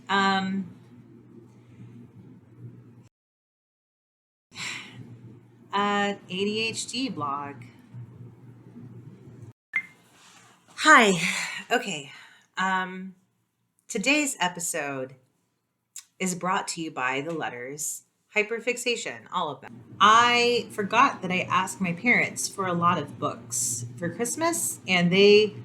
Um, ADHD blog. Hi. Okay. Um, Today's episode is brought to you by the letters Hyperfixation, all of them. I forgot that I asked my parents for a lot of books for Christmas, and they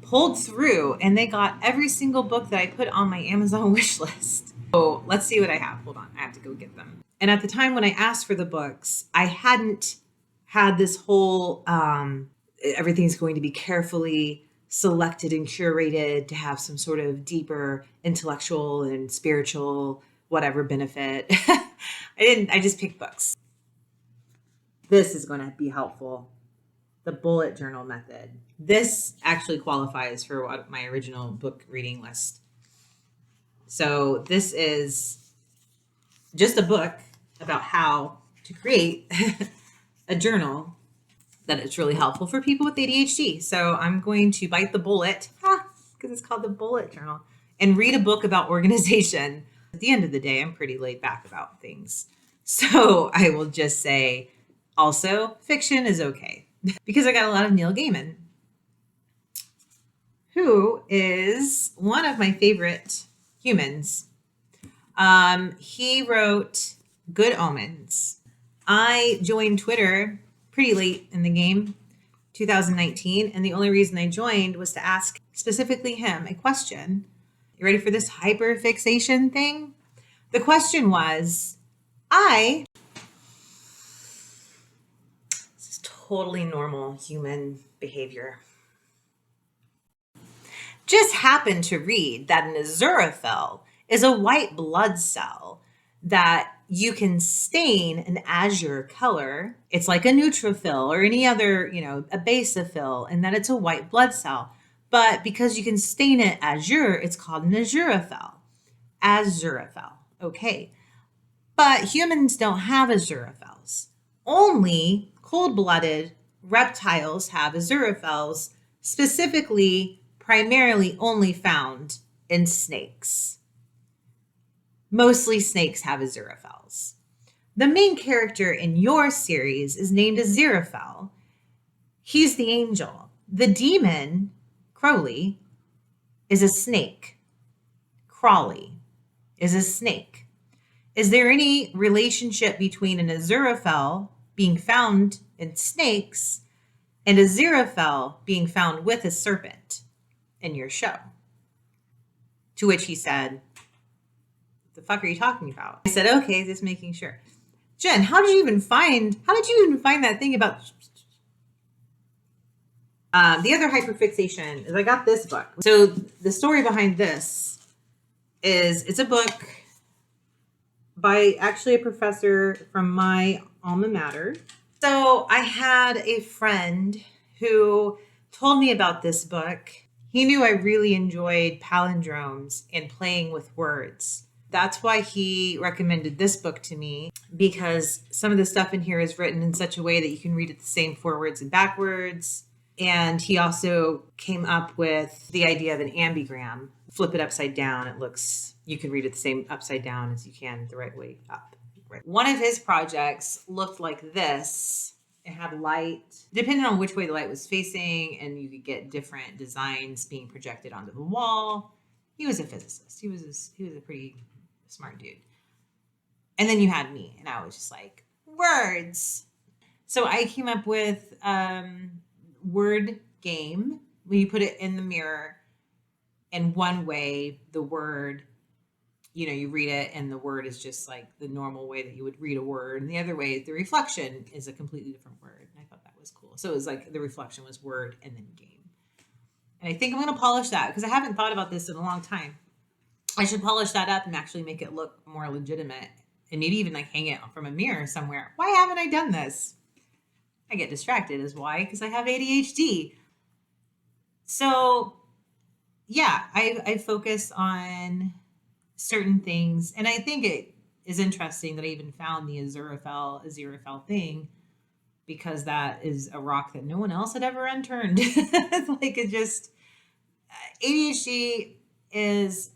pulled through and they got every single book that I put on my Amazon wish list. So let's see what I have. Hold on. I have to go get them. And at the time when I asked for the books, I hadn't had this whole everything's going to be carefully selected and curated to have some sort of deeper intellectual and spiritual whatever benefit. I just picked books. This is going to be helpful. The bullet journal method. This actually qualifies for what my original book reading list. So this is just a book about how to create a journal that is really helpful for people with ADHD. So I'm going to bite the bullet, because it's called the bullet journal, and read a book about organization. At the end of the day, I'm pretty laid back about things. So I will just say, also, fiction is okay. Because I got a lot of Neil Gaiman, who is one of my favorite humans. He wrote Good Omens. I joined Twitter pretty late in the game, 2019, and the only reason I joined was to ask specifically him a question. You ready for this hyperfixation thing? The question was, this is totally normal human behavior, just happened to read that an azuraphil is a white blood cell that you can stain an azure color. It's like a neutrophil or any other, a basophil, and that it's a white blood cell. But because you can stain it azure, it's called an azuraphil. Azuraphil. Okay. But humans don't have azurophils. Only cold-blooded reptiles have azurophils, specifically, primarily only found in snakes. Mostly snakes have azurophils. The main character in your series is named Aziraphale. He's the angel. The demon, Crowley, is a snake. Crawley is a snake. Is there any relationship between an azuraphale being found in snakes and Aziraphale being found with a serpent in your show? To which he said, the fuck are you talking about? I said, okay, just making sure. Jen, how did you even find that thing about the other hyperfixation is I got this book. So the story behind this is it's a book by actually a professor from my alma mater. So I had a friend who told me about this book. He knew I really enjoyed palindromes and playing with words. That's why he recommended this book to me, because some of the stuff in here is written in such a way that you can read it the same forwards and backwards. And he also came up with the idea of an ambigram. Flip it upside down. You can read it the same upside down as you can the right way up. Right. One of his projects looked like this. It had light, depending on which way the light was facing, and you could get different designs being projected onto the wall. He was a physicist. He was a pretty smart dude. And then you had me, and I was just like, words. So I came up with word game. When you put it in the mirror, and one way the word, you read it and the word is just like the normal way that you would read a word, and the other way the reflection is a completely different word. And I thought that was cool. So it was like the reflection was word and then game. And I think I'm going to polish that because I haven't thought about this in a long time. I should polish that up and actually make it look more legitimate, and maybe even like hang it from a mirror somewhere. Why haven't I done this? I get distracted is why, because I have ADHD. So yeah, I focus on certain things. And I think it is interesting that I even found the Aziraphale thing, because that is a rock that no one else had ever unturned. Like ADHD is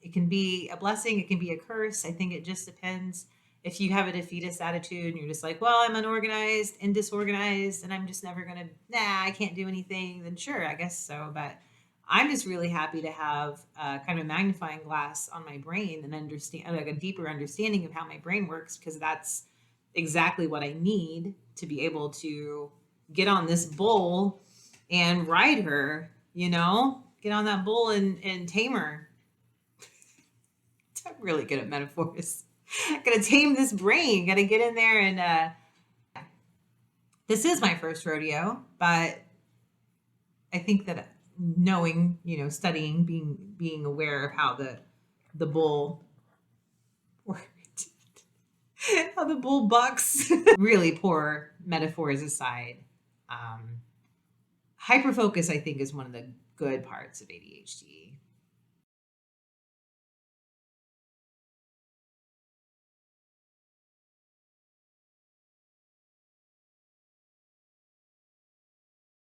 it can be a blessing, it can be a curse. I think it just depends. If you have a defeatist attitude and you're just like, well, I'm unorganized and disorganized and I'm just never going to, I can't do anything, then sure, I guess so. But I'm just really happy to have kind of a magnifying glass on my brain and understand, like, a deeper understanding of how my brain works, because that's exactly what I need to be able to get on this bull and ride her, get on that bull and tame her. I'm really good at metaphors. Gotta tame this brain, gotta get in there. And this is my first rodeo, but I think that knowing, studying, being aware of how the bull how the bull bucks. Really poor metaphors aside, hyperfocus, I think, is one of the good parts of ADHD.